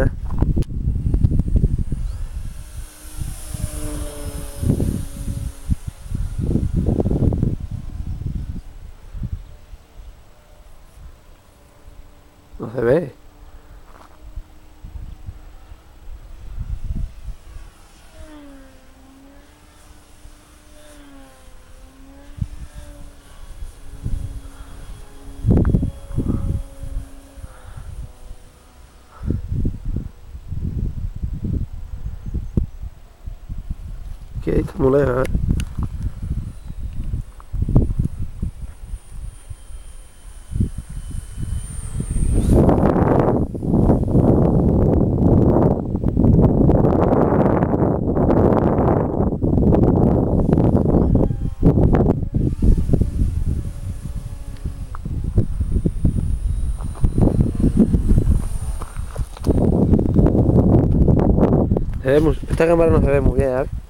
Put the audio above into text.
nada. No se ve. Que está muy lejos, ¿eh? Esta cámara no se ve muy bien, ¿eh?